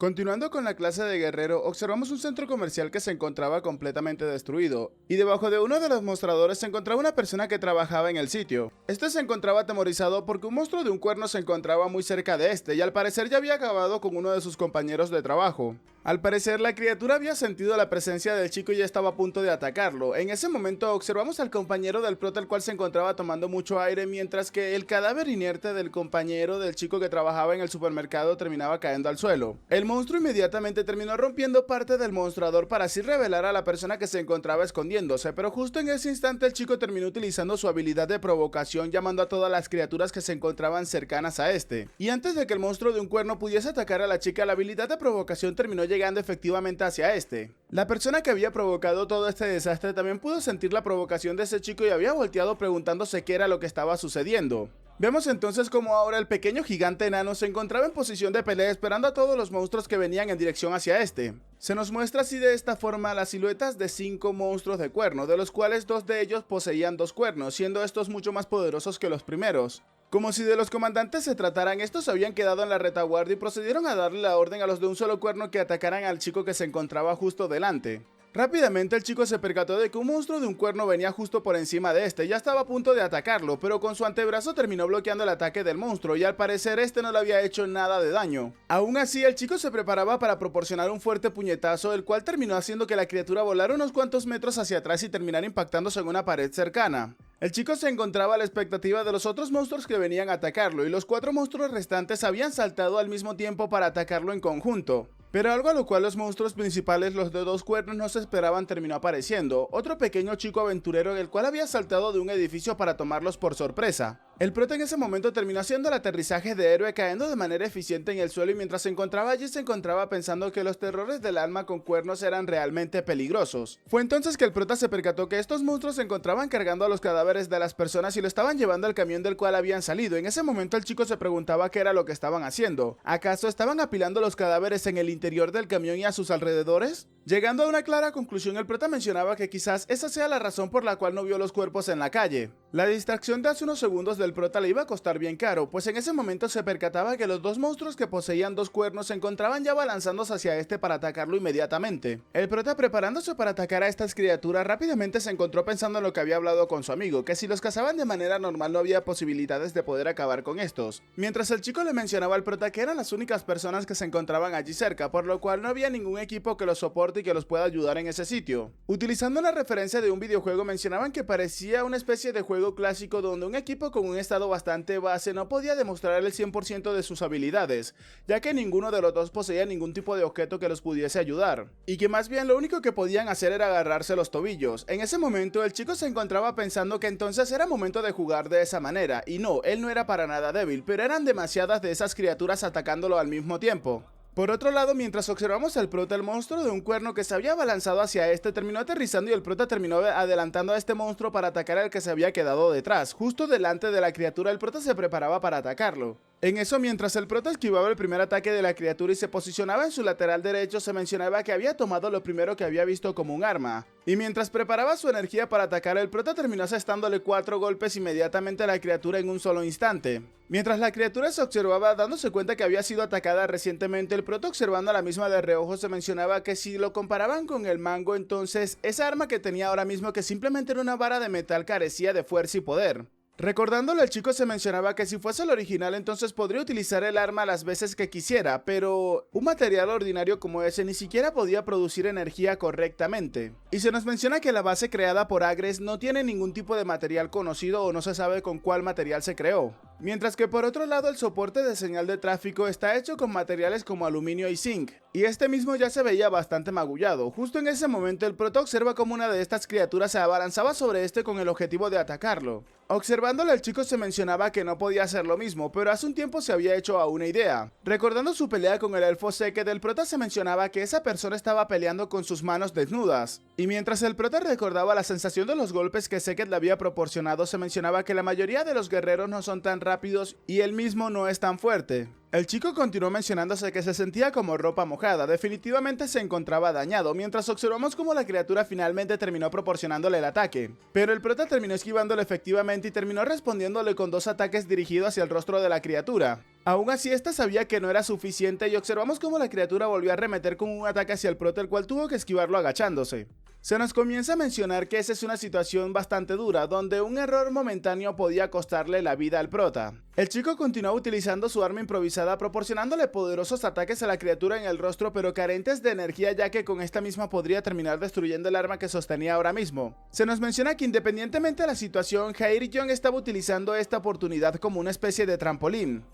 Continuando con la clase de guerrero, observamos un centro comercial que se encontraba completamente destruido, y debajo de uno de los mostradores se encontraba una persona que trabajaba en el sitio. Este se encontraba atemorizado porque un monstruo de un cuerno se encontraba muy cerca de este, y al parecer ya había acabado con uno de sus compañeros de trabajo. Al parecer, la criatura había sentido la presencia del chico y ya estaba a punto de atacarlo. En ese momento observamos al compañero del prota, el cual se encontraba tomando mucho aire, mientras que el cadáver inerte del compañero del chico que trabajaba en el supermercado terminaba cayendo al suelo. El monstruo inmediatamente terminó rompiendo parte del mostrador para así revelar a la persona que se encontraba escondiéndose, pero justo en ese instante el chico terminó utilizando su habilidad de provocación, llamando a todas las criaturas que se encontraban cercanas a este. Y antes de que el monstruo de un cuerno pudiese atacar a la chica, la habilidad de provocación terminó llegando efectivamente hacia este. La persona que había provocado todo este desastre también pudo sentir la provocación de ese chico y había volteado preguntándose qué era lo que estaba sucediendo. Vemos entonces como ahora el pequeño gigante enano se encontraba en posición de pelea esperando a todos los monstruos que venían en dirección hacia este. Se nos muestra así de esta forma las siluetas de 5 monstruos de cuerno, de los cuales 2 de ellos poseían 2 cuernos, siendo estos mucho más poderosos que los primeros. Como si de los comandantes se trataran, estos habían quedado en la retaguardia y procedieron a darle la orden a los de un solo cuerno que atacaran al chico que se encontraba justo delante. Rápidamente el chico se percató de que un monstruo de un cuerno venía justo por encima de este, ya estaba a punto de atacarlo, pero con su antebrazo terminó bloqueando el ataque del monstruo y al parecer este no le había hecho nada de daño. Aún así, el chico se preparaba para proporcionar un fuerte puñetazo, el cual terminó haciendo que la criatura volara unos cuantos metros hacia atrás y terminara impactándose en una pared cercana. El chico se encontraba a la expectativa de los otros monstruos que venían a atacarlo y los 4 monstruos restantes habían saltado al mismo tiempo para atacarlo en conjunto. Pero algo a lo cual los monstruos principales, los de 2 cuernos, no se esperaban terminó apareciendo, otro pequeño chico aventurero el cual había saltado de un edificio para tomarlos por sorpresa. El prota en ese momento terminó haciendo el aterrizaje de héroe cayendo de manera eficiente en el suelo y mientras se encontraba allí se encontraba pensando que los terrores del alma con cuernos eran realmente peligrosos. Fue entonces que el prota se percató que estos monstruos se encontraban cargando a los cadáveres de las personas y lo estaban llevando al camión del cual habían salido. En ese momento el chico se preguntaba qué era lo que estaban haciendo. ¿Acaso estaban apilando los cadáveres en el interior del camión y a sus alrededores? Llegando a una clara conclusión, el prota mencionaba que quizás esa sea la razón por la cual no vio los cuerpos en la calle. La distracción de hace unos segundos del prota le iba a costar bien caro, pues en ese momento se percataba que los 2 monstruos que poseían 2 cuernos se encontraban ya balanzándose hacia este para atacarlo inmediatamente. El prota, preparándose para atacar a estas criaturas, rápidamente se encontró pensando en lo que había hablado con su amigo, que si los cazaban de manera normal no había posibilidades de poder acabar con estos. Mientras el chico le mencionaba al prota que eran las únicas personas que se encontraban allí cerca, por lo cual no había ningún equipo que los soporte y que los pueda ayudar en ese sitio. Utilizando una referencia de un videojuego, mencionaban que parecía una especie de juego clásico donde un equipo con un estado bastante base no podía demostrar el 100% de sus habilidades, ya que ninguno de los 2 poseía ningún tipo de objeto que los pudiese ayudar, y que más bien lo único que podían hacer era agarrarse los tobillos. En ese momento el chico se encontraba pensando que entonces era momento de jugar de esa manera, y no, él no era para nada débil, pero eran demasiadas de esas criaturas atacándolo al mismo tiempo. Por otro lado, mientras observamos al prota, el monstruo de un cuerno que se había abalanzado hacia este terminó aterrizando y el prota terminó adelantando a este monstruo para atacar al que se había quedado detrás. Justo delante de la criatura, el prota se preparaba para atacarlo. En eso, mientras el prota esquivaba el primer ataque de la criatura y se posicionaba en su lateral derecho, se mencionaba que había tomado lo primero que había visto como un arma. Y mientras preparaba su energía para atacar, el prota terminó asestándole 4 golpes inmediatamente a la criatura en un solo instante. Mientras la criatura se observaba dándose cuenta que había sido atacada recientemente, el prota observando a la misma de reojo se mencionaba que si lo comparaban con el mango, entonces esa arma que tenía ahora mismo, que simplemente era una vara de metal, carecía de fuerza y poder. Recordándolo, el chico se mencionaba que si fuese el original entonces podría utilizar el arma las veces que quisiera, pero un material ordinario como ese ni siquiera podía producir energía correctamente. Y se nos menciona que la base creada por Agres no tiene ningún tipo de material conocido o no se sabe con cuál material se creó. Mientras que por otro lado el soporte de señal de tráfico está hecho con materiales como aluminio y zinc, y este mismo ya se veía bastante magullado. Justo en ese momento el prota observa como una de estas criaturas se abalanzaba sobre este con el objetivo de atacarlo. Observándolo, el chico se mencionaba que no podía hacer lo mismo, pero hace un tiempo se había hecho a una idea. Recordando su pelea con el elfo Seked, el prota se mencionaba que esa persona estaba peleando con sus manos desnudas. Y mientras el prota recordaba la sensación de los golpes que Seked le había proporcionado, se mencionaba que la mayoría de los guerreros no son tan rápidos y él mismo no es tan fuerte. El chico continuó mencionándose que se sentía como ropa mojada, definitivamente se encontraba dañado, mientras observamos cómo la criatura finalmente terminó proporcionándole el ataque. Pero el prota terminó esquivándolo efectivamente y terminó respondiéndole con 2 ataques dirigidos hacia el rostro de la criatura. Aún así, esta sabía que no era suficiente y observamos cómo la criatura volvió a arremeter con un ataque hacia el prota, el cual tuvo que esquivarlo agachándose. Se nos comienza a mencionar que esa es una situación bastante dura, donde un error momentáneo podía costarle la vida al prota. El chico continuó utilizando su arma improvisada, proporcionándole poderosos ataques a la criatura en el rostro, pero carentes de energía, ya que con esta misma podría terminar destruyendo el arma que sostenía ahora mismo. Se nos menciona que independientemente de la situación, Jair Young estaba utilizando esta oportunidad como una especie de trampolín.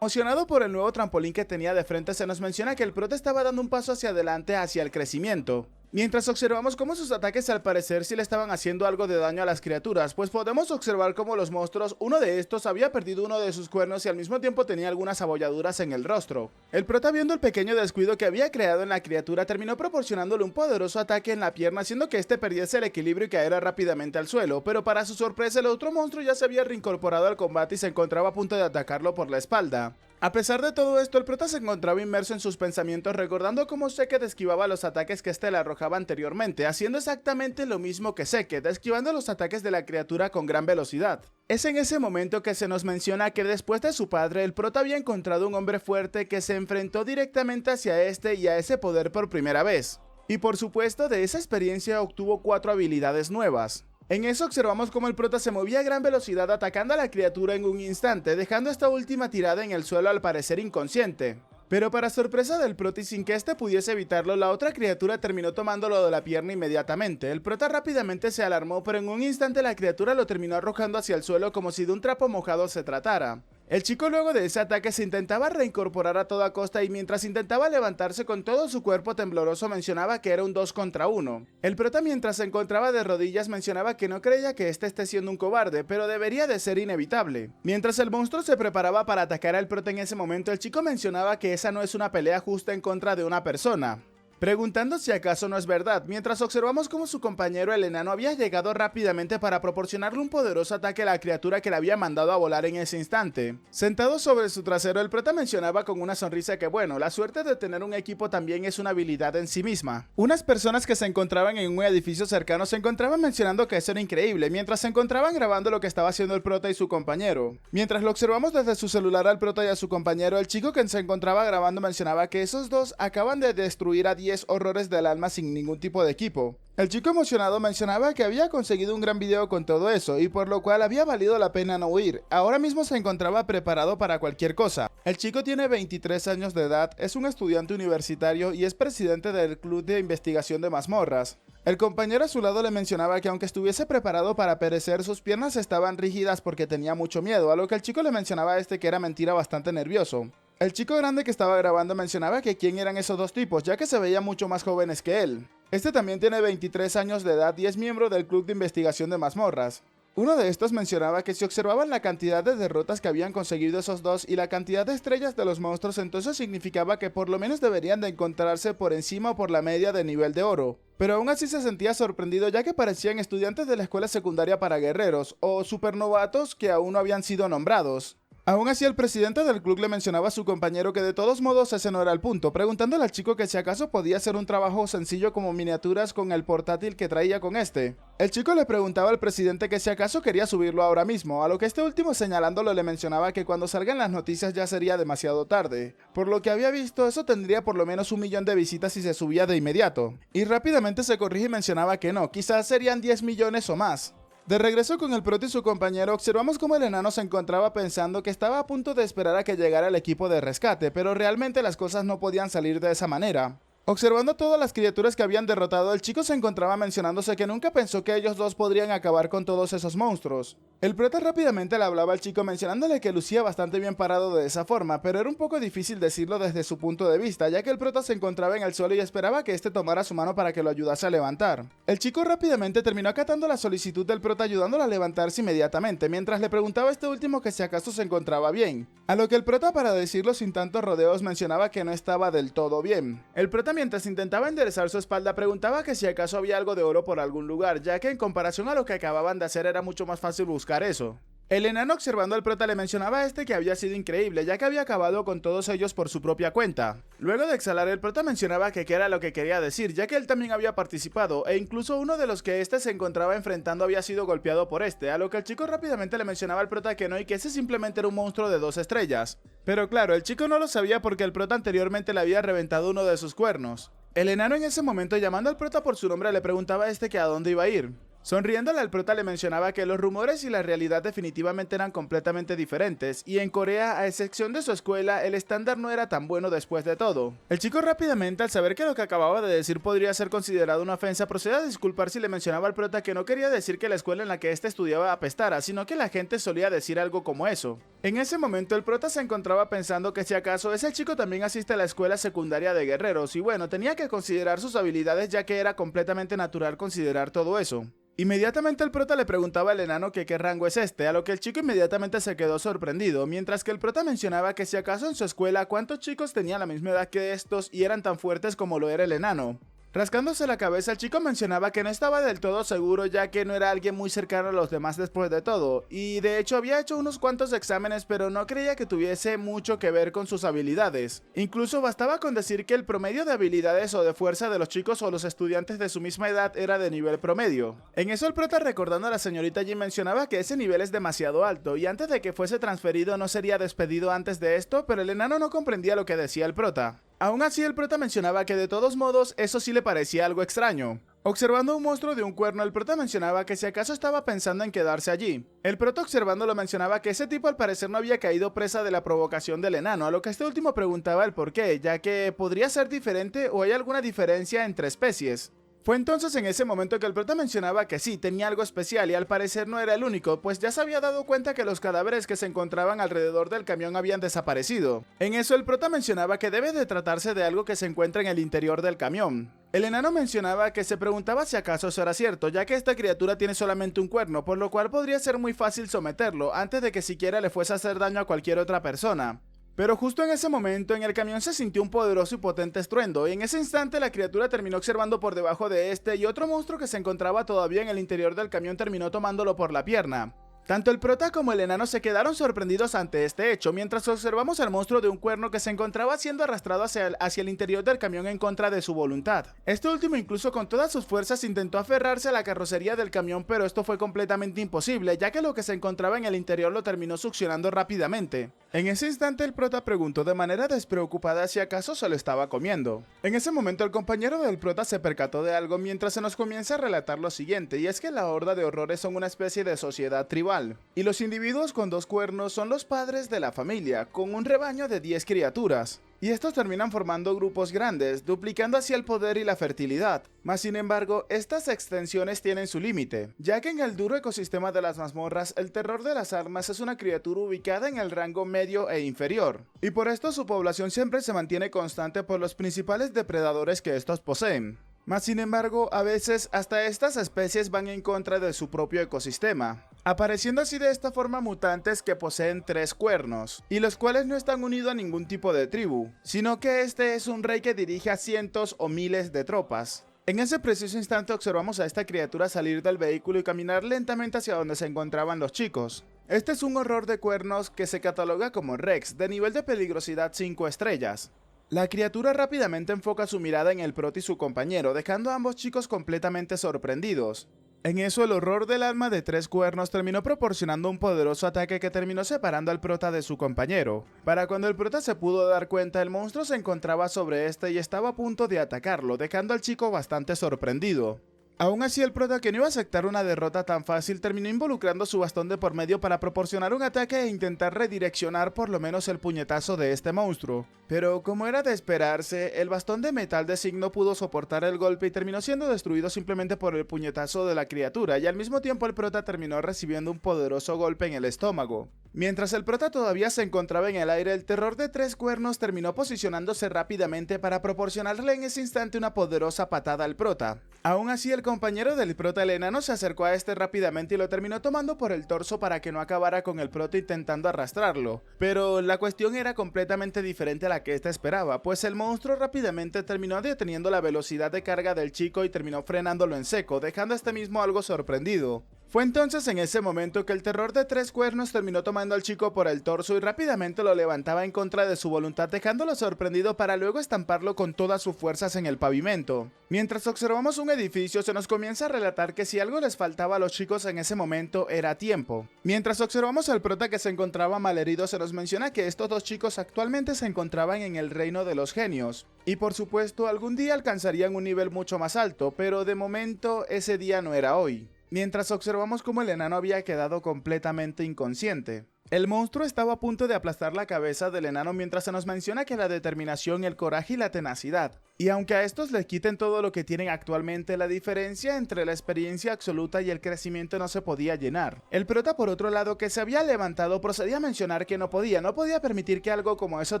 Emocionado por el nuevo trampolín que tenía de frente, se nos menciona que el prota estaba dando un paso hacia adelante hacia el crecimiento. Mientras observamos cómo sus ataques al parecer sí le estaban haciendo algo de daño a las criaturas, pues podemos observar cómo los monstruos, uno de estos había perdido uno de sus cuernos y al mismo tiempo tenía algunas abolladuras en el rostro. El prota, viendo el pequeño descuido que había creado en la criatura, terminó proporcionándole un poderoso ataque en la pierna, haciendo que este perdiese el equilibrio y caera rápidamente al suelo, pero para su sorpresa el otro monstruo ya se había reincorporado al combate y se encontraba a punto de atacarlo por la espalda. A pesar de todo esto, el prota se encontraba inmerso en sus pensamientos, recordando cómo Seked esquivaba los ataques que este le arrojaba anteriormente, haciendo exactamente lo mismo que Seked, esquivando los ataques de la criatura con gran velocidad. Es en ese momento que se nos menciona que después de su padre, el prota había encontrado un hombre fuerte que se enfrentó directamente hacia este y a ese poder por primera vez. Y por supuesto, de esa experiencia obtuvo 4 habilidades nuevas. En eso observamos cómo el prota se movía a gran velocidad atacando a la criatura en un instante, dejando esta última tirada en el suelo al parecer inconsciente. Pero para sorpresa del prota y sin que este pudiese evitarlo, la otra criatura terminó tomándolo de la pierna inmediatamente. El prota rápidamente se alarmó, pero en un instante la criatura lo terminó arrojando hacia el suelo como si de un trapo mojado se tratara. El chico luego de ese ataque se intentaba reincorporar a toda costa y mientras intentaba levantarse con todo su cuerpo tembloroso mencionaba que era un 2 contra 1. El prota, mientras se encontraba de rodillas, mencionaba que no creía que este esté siendo un cobarde, pero debería de ser inevitable. Mientras el monstruo se preparaba para atacar al prota en ese momento, el chico mencionaba que esa no es una pelea justa en contra de una persona, preguntando si acaso no es verdad, mientras observamos cómo su compañero el enano había llegado rápidamente para proporcionarle un poderoso ataque a la criatura que le había mandado a volar en ese instante. Sentado sobre su trasero, el prota mencionaba con una sonrisa que bueno, la suerte de tener un equipo también es una habilidad en sí misma. Unas personas que se encontraban en un edificio cercano se encontraban mencionando que eso era increíble, mientras se encontraban grabando lo que estaba haciendo el prota y su compañero. Mientras lo observamos desde su celular al prota y a su compañero, el chico que se encontraba grabando mencionaba que esos dos acaban de destruir a 10 horrores del alma sin ningún tipo de equipo. El chico emocionado mencionaba que había conseguido un gran video con todo eso y por lo cual había valido la pena no huir. Ahora mismo se encontraba preparado para cualquier cosa. El chico tiene 23 años de edad, es un estudiante universitario y es presidente del club de investigación de mazmorras. El compañero a su lado le mencionaba que aunque estuviese preparado para perecer, sus piernas estaban rígidas porque tenía mucho miedo, a lo que el chico le mencionaba a este que era mentira, bastante nervioso. El chico grande que estaba grabando mencionaba que quién eran esos dos tipos, ya que se veían mucho más jóvenes que él. Este también tiene 23 años de edad y es miembro del club de investigación de mazmorras. Uno de estos mencionaba que si observaban la cantidad de derrotas que habían conseguido esos dos y la cantidad de estrellas de los monstruos, entonces significaba que por lo menos deberían de encontrarse por encima o por la media de nivel de oro. Pero aún así se sentía sorprendido, ya que parecían estudiantes de la escuela secundaria para guerreros o supernovatos que aún no habían sido nombrados. Aún así, el presidente del club le mencionaba a su compañero que de todos modos ese no era el punto, preguntándole al chico que si acaso podía hacer un trabajo sencillo como miniaturas con el portátil que traía con este. El chico le preguntaba al presidente que si acaso quería subirlo ahora mismo, a lo que este último señalándolo le mencionaba que cuando salgan las noticias ya sería demasiado tarde. Por lo que había visto, eso tendría por lo menos 1 millón de visitas si se subía de inmediato. Y rápidamente se corrige y mencionaba que no, quizás serían 10 millones o más. De regreso con el prota y su compañero, observamos cómo el enano se encontraba pensando que estaba a punto de esperar a que llegara el equipo de rescate, pero realmente las cosas no podían salir de esa manera. Observando todas las criaturas que habían derrotado, el chico se encontraba mencionándose que nunca pensó que ellos dos podrían acabar con todos esos monstruos. El prota rápidamente le hablaba al chico mencionándole que lucía bastante bien parado de esa forma, pero era un poco difícil decirlo desde su punto de vista, ya que el prota se encontraba en el suelo y esperaba que este tomara su mano para que lo ayudase a levantar. El chico rápidamente terminó acatando la solicitud del prota ayudándolo a levantarse inmediatamente, mientras le preguntaba a este último que si acaso se encontraba bien. A lo que el prota, para decirlo sin tantos rodeos, mencionaba que no estaba del todo bien. El prota, mientras intentaba enderezar su espalda, preguntaba que si acaso había algo de oro por algún lugar, ya que en comparación a lo que acababan de hacer era mucho más fácil buscar eso. El enano, observando al prota, le mencionaba a este que había sido increíble, ya que había acabado con todos ellos por su propia cuenta. Luego de exhalar, el prota mencionaba que qué era lo que quería decir, ya que él también había participado, e incluso uno de los que este se encontraba enfrentando había sido golpeado por este, a lo que el chico rápidamente le mencionaba al prota que no, y que ese simplemente era un monstruo de 2 estrellas. Pero claro, el chico no lo sabía porque el prota anteriormente le había reventado uno de sus cuernos. El enano en ese momento, llamando al prota por su nombre, le preguntaba a este que a dónde iba a ir. Sonriéndole, al prota le mencionaba que los rumores y la realidad definitivamente eran completamente diferentes, y en Corea, a excepción de su escuela, el estándar no era tan bueno después de todo. El chico rápidamente, al saber que lo que acababa de decir podría ser considerado una ofensa, procedía a disculparse y le mencionaba al prota que no quería decir que la escuela en la que éste estudiaba apestara, sino que la gente solía decir algo como eso. En ese momento, el prota se encontraba pensando que si acaso ese chico también asiste a la escuela secundaria de guerreros, y bueno, tenía que considerar sus habilidades, ya que era completamente natural considerar todo eso. Inmediatamente el prota le preguntaba al enano que qué rango es este, a lo que el chico inmediatamente se quedó sorprendido, mientras que el prota mencionaba que si acaso en su escuela cuántos chicos tenían la misma edad que estos y eran tan fuertes como lo era el enano. Rascándose la cabeza, el chico mencionaba que no estaba del todo seguro, ya que no era alguien muy cercano a los demás después de todo, y de hecho había hecho unos cuantos exámenes, pero no creía que tuviese mucho que ver con sus habilidades. Incluso bastaba con decir que el promedio de habilidades o de fuerza de los chicos o los estudiantes de su misma edad era de nivel promedio. En eso el prota, recordando a la señorita Jin, mencionaba que ese nivel es demasiado alto, y antes de que fuese transferido no sería despedido antes de esto, pero el enano no comprendía lo que decía el prota. Aún así, el prota mencionaba que de todos modos eso sí le parecía algo extraño. Observando un monstruo de un cuerno, el prota mencionaba que si acaso estaba pensando en quedarse allí. El prota, observándolo, mencionaba que ese tipo al parecer no había caído presa de la provocación del enano, a lo que este último preguntaba el por qué, ya que podría ser diferente o hay alguna diferencia entre especies. Fue entonces en ese momento que el prota mencionaba que sí, tenía algo especial y al parecer no era el único, pues ya se había dado cuenta que los cadáveres que se encontraban alrededor del camión habían desaparecido. En eso el prota mencionaba que debe de tratarse de algo que se encuentra en el interior del camión. El enano mencionaba que se preguntaba si acaso eso era cierto, ya que esta criatura tiene solamente un cuerno, por lo cual podría ser muy fácil someterlo antes de que siquiera le fuese a hacer daño a cualquier otra persona. Pero justo en ese momento en el camión se sintió un poderoso y potente estruendo, y en ese instante la criatura terminó observando por debajo de este, y otro monstruo que se encontraba todavía en el interior del camión terminó tomándolo por la pierna. Tanto el prota como el enano se quedaron sorprendidos ante este hecho, mientras observamos al monstruo de un cuerno que se encontraba siendo arrastrado hacia el interior del camión en contra de su voluntad. Este último, incluso con todas sus fuerzas, intentó aferrarse a la carrocería del camión, pero esto fue completamente imposible, ya que lo que se encontraba en el interior lo terminó succionando rápidamente. En ese instante el prota preguntó de manera despreocupada si acaso se lo estaba comiendo. En ese momento el compañero del prota se percató de algo mientras se nos comienza a relatar lo siguiente, y es que la horda de horrores son una especie de sociedad tribal. Y los individuos con 2 cuernos son los padres de la familia, con un rebaño de 10 criaturas. Y estos terminan formando grupos grandes, duplicando así el poder y la fertilidad. Mas sin embargo, estas extensiones tienen su límite, ya que en el duro ecosistema de las mazmorras, el terror de las armas es una criatura ubicada en el rango medio e inferior. Y por esto su población siempre se mantiene constante por los principales depredadores que estos poseen. Mas sin embargo, a veces hasta estas especies van en contra de su propio ecosistema, apareciendo así de esta forma mutantes que poseen 3 cuernos, y los cuales no están unidos a ningún tipo de tribu, sino que este es un rey que dirige a cientos o miles de tropas. En ese preciso instante observamos a esta criatura salir del vehículo y caminar lentamente hacia donde se encontraban los chicos. Este es un horror de cuernos que se cataloga como Rex, de nivel de peligrosidad 5 estrellas. La criatura rápidamente enfoca su mirada en el prota y su compañero, dejando a ambos chicos completamente sorprendidos. En eso el horror del alma de 3 cuernos terminó proporcionando un poderoso ataque que terminó separando al prota de su compañero. Para cuando el prota se pudo dar cuenta, el monstruo se encontraba sobre este y estaba a punto de atacarlo, dejando al chico bastante sorprendido. Aún así, el prota, que no iba a aceptar una derrota tan fácil, terminó involucrando su bastón de por medio para proporcionar un ataque e intentar redireccionar por lo menos el puñetazo de este monstruo. Pero como era de esperarse, el bastón de metal de Sig no pudo soportar el golpe y terminó siendo destruido simplemente por el puñetazo de la criatura, y al mismo tiempo el prota terminó recibiendo un poderoso golpe en el estómago. Mientras el prota todavía se encontraba en el aire, el terror de 3 cuernos terminó posicionándose rápidamente para proporcionarle en ese instante una poderosa patada al prota. Aún así, el compañero del prota, el enano, se acercó a este rápidamente y lo terminó tomando por el torso para que no acabara con el prota intentando arrastrarlo. Pero la cuestión era completamente diferente a la que éste esperaba, pues el monstruo rápidamente terminó deteniendo la velocidad de carga del chico y terminó frenándolo en seco, dejando a este mismo algo sorprendido. Fue entonces en ese momento que el terror de tres cuernos terminó tomando al chico por el torso y rápidamente lo levantaba en contra de su voluntad, dejándolo sorprendido para luego estamparlo con todas sus fuerzas en el pavimento. Mientras observamos un edificio, se nos comienza a relatar que si algo les faltaba a los chicos en ese momento era tiempo. Mientras observamos al prota que se encontraba malherido, se nos menciona que estos dos chicos actualmente se encontraban en el reino de los genios. Y por supuesto, algún día alcanzarían un nivel mucho más alto, pero de momento ese día no era hoy. Mientras observamos cómo el enano había quedado completamente inconsciente. El monstruo estaba a punto de aplastar la cabeza del enano mientras se nos menciona que la determinación, el coraje y la tenacidad. Y aunque a estos les quiten todo lo que tienen actualmente, la diferencia entre la experiencia absoluta y el crecimiento no se podía llenar. El prota, por otro lado, que se había levantado, procedía a mencionar que no podía permitir que algo como eso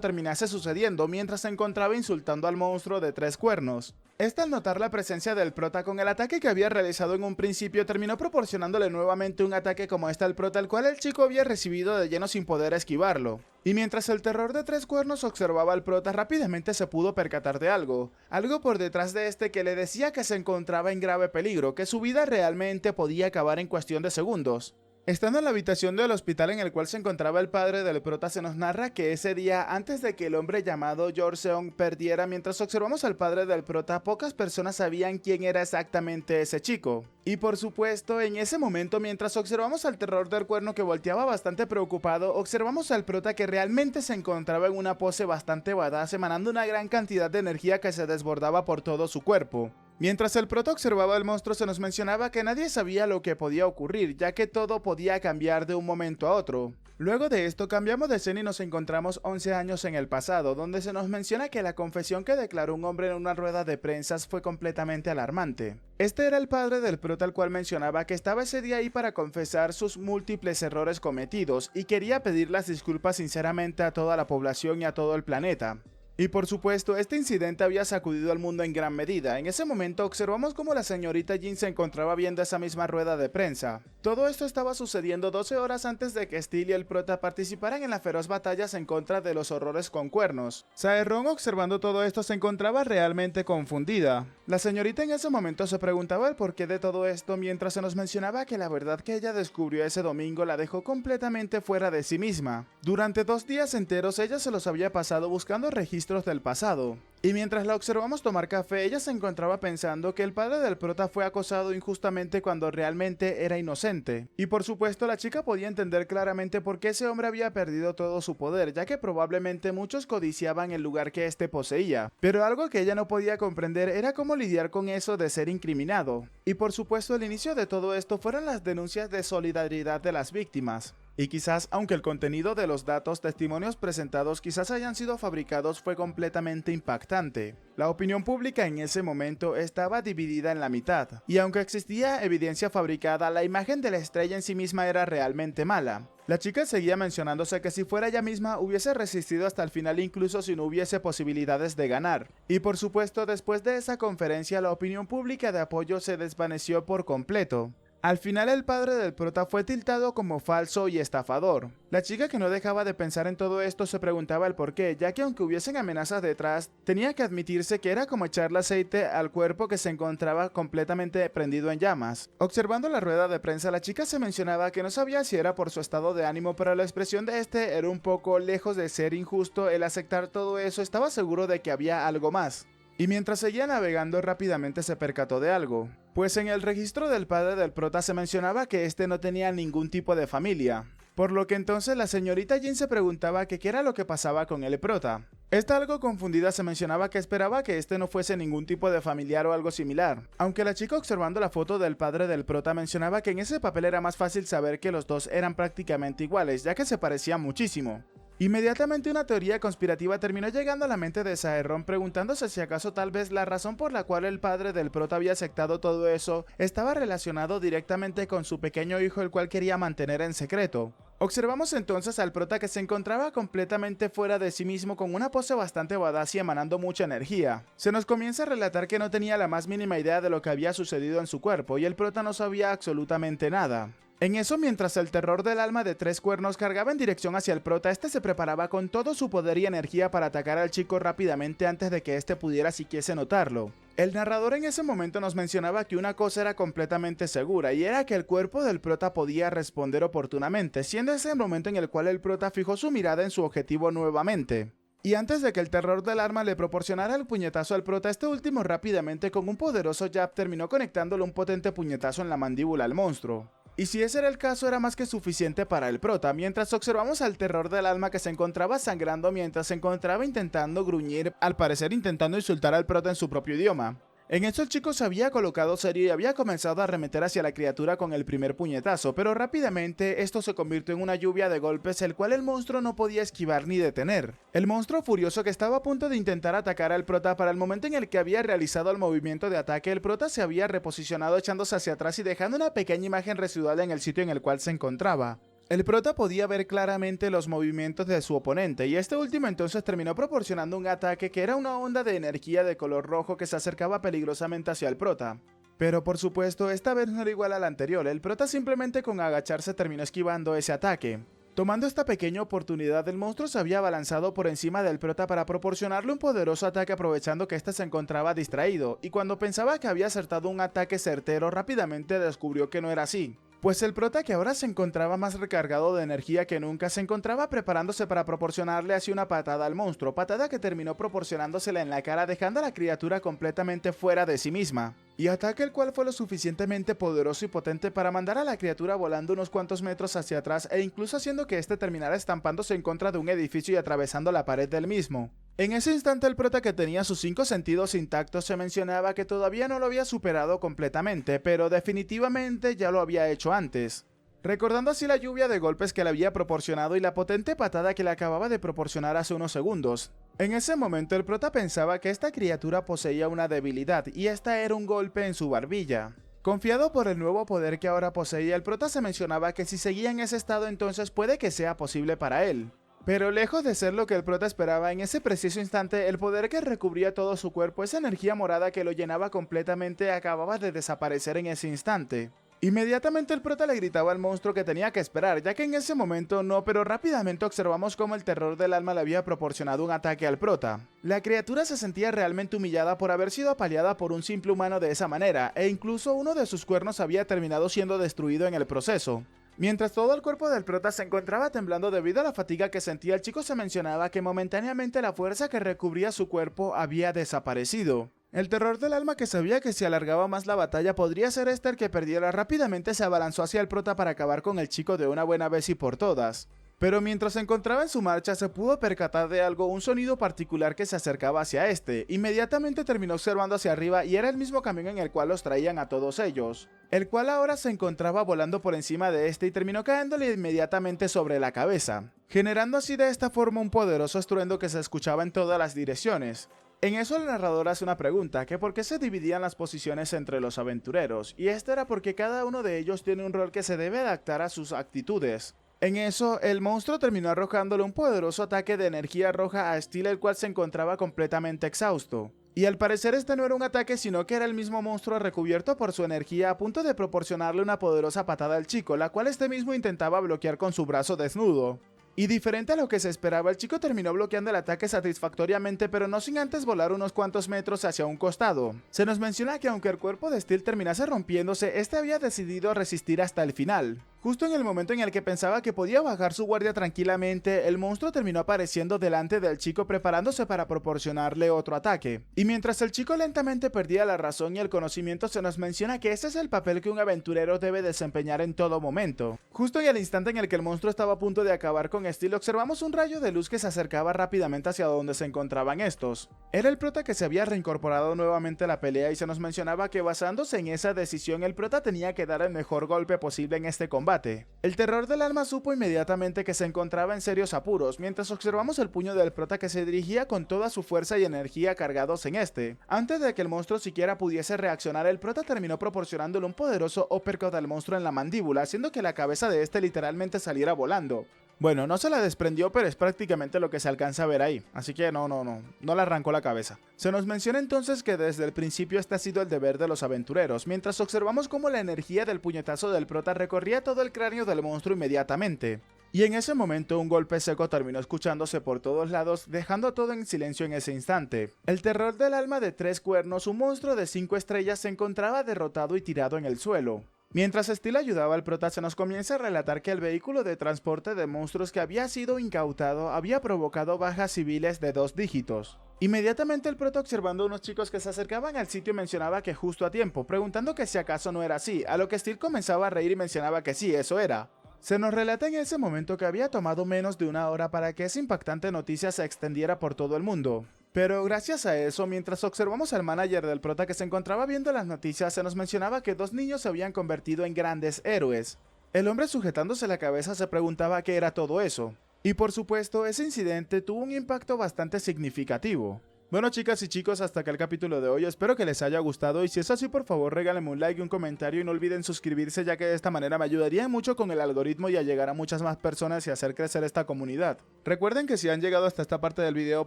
terminase sucediendo mientras se encontraba insultando al monstruo de tres cuernos. Este, al notar la presencia del prota con el ataque que había realizado en un principio, terminó proporcionándole nuevamente un ataque como este al prota, el cual el chico había recibido de lleno sin poder esquivarlo. Y mientras el terror de tres cuernos observaba al prota, rápidamente se pudo percatar de algo por detrás de este que le decía que se encontraba en grave peligro, que su vida realmente podía acabar en cuestión de segundos. Estando en la habitación del hospital en el cual se encontraba el padre del prota, se nos narra que ese día, antes de que el hombre llamado Jorseon perdiera, mientras observamos al padre del prota, pocas personas sabían quién era exactamente ese chico. Y por supuesto, en ese momento, mientras observamos al terror del cuerno que volteaba bastante preocupado, observamos al prota que realmente se encontraba en una pose bastante badass, emanando una gran cantidad de energía que se desbordaba por todo su cuerpo. Mientras el prota observaba al monstruo, se nos mencionaba que nadie sabía lo que podía ocurrir, ya que todo podía cambiar de un momento a otro. Luego de esto cambiamos de escena y nos encontramos 11 años en el pasado, donde se nos menciona que la confesión que declaró un hombre en una rueda de prensa fue completamente alarmante. Este era el padre del prota, el cual mencionaba que estaba ese día ahí para confesar sus múltiples errores cometidos y quería pedir las disculpas sinceramente a toda la población y a todo el planeta. Y por supuesto, este incidente había sacudido al mundo en gran medida. En ese momento observamos cómo la señorita Jin se encontraba viendo esa misma rueda de prensa. Todo esto estaba sucediendo 12 horas antes de que Steel y el prota participaran en las feroz batallas en contra de los horrores con cuernos. Sae-Ron, observando todo esto, se encontraba realmente confundida. La señorita en ese momento se preguntaba el porqué de todo esto, mientras se nos mencionaba que la verdad que ella descubrió ese domingo la dejó completamente fuera de sí misma. Durante 2 días enteros ella se los había pasado buscando registros del pasado. Y mientras la observamos tomar café, ella se encontraba pensando que el padre del prota fue acosado injustamente cuando realmente era inocente. Y por supuesto, la chica podía entender claramente por qué ese hombre había perdido todo su poder, ya que probablemente muchos codiciaban el lugar que éste poseía. Pero algo que ella no podía comprender era cómo lidiar con eso de ser incriminado. Y por supuesto, el inicio de todo esto fueron las denuncias de solidaridad de las víctimas. Y quizás, aunque el contenido de los datos, testimonios presentados quizás hayan sido fabricados, fue completamente impactante. La opinión pública en ese momento estaba dividida en la mitad, y aunque existía evidencia fabricada, la imagen de la estrella en sí misma era realmente mala. La chica seguía mencionándose que si fuera ella misma hubiese resistido hasta el final incluso si no hubiese posibilidades de ganar. Y por supuesto, después de esa conferencia, la opinión pública de apoyo se desvaneció por completo. Al final el padre del prota fue tiltado como falso y estafador. La chica, que no dejaba de pensar en todo esto, se preguntaba el porqué, ya que aunque hubiesen amenazas detrás, tenía que admitirse que era como echarle aceite al cuerpo que se encontraba completamente prendido en llamas. Observando la rueda de prensa, la chica se mencionaba que no sabía si era por su estado de ánimo, pero la expresión de este era un poco lejos de ser injusto. El aceptar todo eso, estaba seguro de que había algo más. Y mientras seguía navegando, rápidamente se percató de algo. Pues en el registro del padre del prota se mencionaba que este no tenía ningún tipo de familia. Por lo que entonces la señorita Jin se preguntaba que qué era lo que pasaba con el prota. Esta, algo confundida, se mencionaba que esperaba que este no fuese ningún tipo de familiar o algo similar. Aunque la chica, observando la foto del padre del prota, mencionaba que en ese papel era más fácil saber que los dos eran prácticamente iguales, ya que se parecían muchísimo. Inmediatamente una teoría conspirativa terminó llegando a la mente de Sae-Ron, preguntándose si acaso tal vez la razón por la cual el padre del prota había aceptado todo eso estaba relacionado directamente con su pequeño hijo, el cual quería mantener en secreto. Observamos entonces al prota que se encontraba completamente fuera de sí mismo, con una pose bastante badass y emanando mucha energía. Se nos comienza a relatar que no tenía la más mínima idea de lo que había sucedido en su cuerpo y el prota no sabía absolutamente nada. En eso, mientras el terror del alma de tres cuernos cargaba en dirección hacia el prota, este se preparaba con todo su poder y energía para atacar al chico rápidamente antes de que este pudiera siquiera notarlo. El narrador en ese momento nos mencionaba que una cosa era completamente segura y era que el cuerpo del prota podía responder oportunamente, siendo ese el momento en el cual el prota fijó su mirada en su objetivo nuevamente. Y antes de que el terror del arma le proporcionara el puñetazo al prota, este último rápidamente con un poderoso jab terminó conectándole un potente puñetazo en la mandíbula al monstruo. Y si ese era el caso, era más que suficiente para el prota, mientras observamos al terror del alma que se encontraba sangrando mientras se encontraba intentando gruñir, al parecer intentando insultar al prota en su propio idioma. En eso el chico se había colocado serio y había comenzado a arremeter hacia la criatura con el primer puñetazo, pero rápidamente esto se convirtió en una lluvia de golpes el cual el monstruo no podía esquivar ni detener. El monstruo furioso que estaba a punto de intentar atacar al prota, para el momento en el que había realizado el movimiento de ataque, el prota se había reposicionado echándose hacia atrás y dejando una pequeña imagen residual en el sitio en el cual se encontraba. El prota podía ver claramente los movimientos de su oponente y este último entonces terminó proporcionando un ataque que era una onda de energía de color rojo que se acercaba peligrosamente hacia el prota. Pero por supuesto, esta vez no era igual al anterior, el prota simplemente con agacharse terminó esquivando ese ataque. Tomando esta pequeña oportunidad, el monstruo se había abalanzado por encima del prota para proporcionarle un poderoso ataque aprovechando que éste se encontraba distraído, y cuando pensaba que había acertado un ataque certero, rápidamente descubrió que no era así. Pues el prota, que ahora se encontraba más recargado de energía que nunca, se encontraba preparándose para proporcionarle así una patada al monstruo, patada que terminó proporcionándosela en la cara dejando a la criatura completamente fuera de sí misma. Y ataque el cual fue lo suficientemente poderoso y potente para mandar a la criatura volando unos cuantos metros hacia atrás e incluso haciendo que éste terminara estampándose en contra de un edificio y atravesando la pared del mismo. En ese instante el prota, que tenía sus 5 sentidos intactos, se mencionaba que todavía no lo había superado completamente, pero definitivamente ya lo había hecho antes. Recordando así la lluvia de golpes que le había proporcionado y la potente patada que le acababa de proporcionar hace unos segundos. En ese momento el prota pensaba que esta criatura poseía una debilidad y esta era un golpe en su barbilla. Confiado por el nuevo poder que ahora poseía, el prota se mencionaba que si seguía en ese estado entonces puede que sea posible para él. Pero lejos de ser lo que el prota esperaba, en ese preciso instante el poder que recubría todo su cuerpo, esa energía morada que lo llenaba completamente, acababa de desaparecer en ese instante. Inmediatamente el prota le gritaba al monstruo que tenía que esperar, ya que en ese momento no, pero rápidamente observamos cómo el terror del alma le había proporcionado un ataque al prota. La criatura se sentía realmente humillada por haber sido apaleada por un simple humano de esa manera, e incluso uno de sus cuernos había terminado siendo destruido en el proceso. Mientras todo el cuerpo del prota se encontraba temblando debido a la fatiga que sentía, el chico se mencionaba que momentáneamente la fuerza que recubría su cuerpo había desaparecido. El terror del alma, que sabía que si alargaba más la batalla podría ser este el que perdiera, rápidamente se abalanzó hacia el prota para acabar con el chico de una buena vez y por todas. Pero mientras se encontraba en su marcha se pudo percatar de algo, un sonido particular que se acercaba hacia este. Inmediatamente terminó observando hacia arriba y era el mismo camión en el cual los traían a todos ellos, el cual ahora se encontraba volando por encima de este y terminó cayéndole inmediatamente sobre la cabeza, generando así de esta forma un poderoso estruendo que se escuchaba en todas las direcciones. En eso el narrador hace una pregunta, que por qué se dividían las posiciones entre los aventureros, y esto era porque cada uno de ellos tiene un rol que se debe adaptar a sus actitudes. En eso, el monstruo terminó arrojándole un poderoso ataque de energía roja a Steel, el cual se encontraba completamente exhausto. Y al parecer este no era un ataque, sino que era el mismo monstruo recubierto por su energía a punto de proporcionarle una poderosa patada al chico, la cual este mismo intentaba bloquear con su brazo desnudo. Y diferente a lo que se esperaba, el chico terminó bloqueando el ataque satisfactoriamente, pero no sin antes volar unos cuantos metros hacia un costado. Se nos menciona que aunque el cuerpo de Steel terminase rompiéndose, este había decidido resistir hasta el final. Justo en el momento en el que pensaba que podía bajar su guardia tranquilamente, el monstruo terminó apareciendo delante del chico preparándose para proporcionarle otro ataque. Y mientras el chico lentamente perdía la razón y el conocimiento, se nos menciona que ese es el papel que un aventurero debe desempeñar en todo momento. Justo en el instante en el que el monstruo estaba a punto de acabar con Steel, observamos un rayo de luz que se acercaba rápidamente hacia donde se encontraban estos. Era el prota, que se había reincorporado nuevamente a la pelea, y se nos mencionaba que basándose en esa decisión el prota tenía que dar el mejor golpe posible en este combate. El terror del alma supo inmediatamente que se encontraba en serios apuros, mientras observamos el puño del prota que se dirigía con toda su fuerza y energía cargados en este. Antes de que el monstruo siquiera pudiese reaccionar, el prota terminó proporcionándole un poderoso uppercut al monstruo en la mandíbula, haciendo que la cabeza de este literalmente saliera volando. Bueno, no se la desprendió, pero es prácticamente lo que se alcanza a ver ahí, así que no le arrancó la cabeza. Se nos menciona entonces que desde el principio este ha sido el deber de los aventureros, mientras observamos cómo la energía del puñetazo del prota recorría todo el cráneo del monstruo inmediatamente. Y en ese momento un golpe seco terminó escuchándose por todos lados, dejando todo en silencio en ese instante. El terror del alma de 3 cuernos, un monstruo de 5 estrellas, se encontraba derrotado y tirado en el suelo. Mientras Steel ayudaba al prota, se nos comienza a relatar que el vehículo de transporte de monstruos que había sido incautado había provocado bajas civiles de 2 dígitos. Inmediatamente el prota, observando a unos chicos que se acercaban al sitio, mencionaba que justo a tiempo, preguntando que si acaso no era así, a lo que Steel comenzaba a reír y mencionaba que sí, eso era. Se nos relata en ese momento que había tomado menos de una hora para que esa impactante noticia se extendiera por todo el mundo. Pero gracias a eso, mientras observamos al manager del prota que se encontraba viendo las noticias, se nos mencionaba que 2 niños se habían convertido en grandes héroes. El hombre, sujetándose la cabeza, se preguntaba qué era todo eso. Y por supuesto, ese incidente tuvo un impacto bastante significativo. Bueno, chicas y chicos, hasta acá el capítulo de hoy. Espero que les haya gustado y si es así, por favor regálenme un like y un comentario y no olviden suscribirse, ya que de esta manera me ayudaría mucho con el algoritmo y a llegar a muchas más personas y hacer crecer esta comunidad. Recuerden que si han llegado hasta esta parte del video,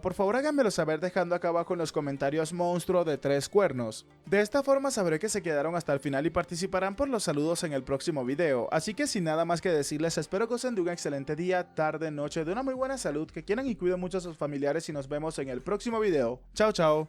por favor háganmelo saber dejando acá abajo en los comentarios monstruo de 3 cuernos. De esta forma sabré que se quedaron hasta el final y participarán por los saludos en el próximo video. Así que sin nada más que decirles, espero que gocen de un excelente día, tarde, noche, de una muy buena salud, que quieran y cuiden mucho a sus familiares y nos vemos en el próximo video. Chao, chao.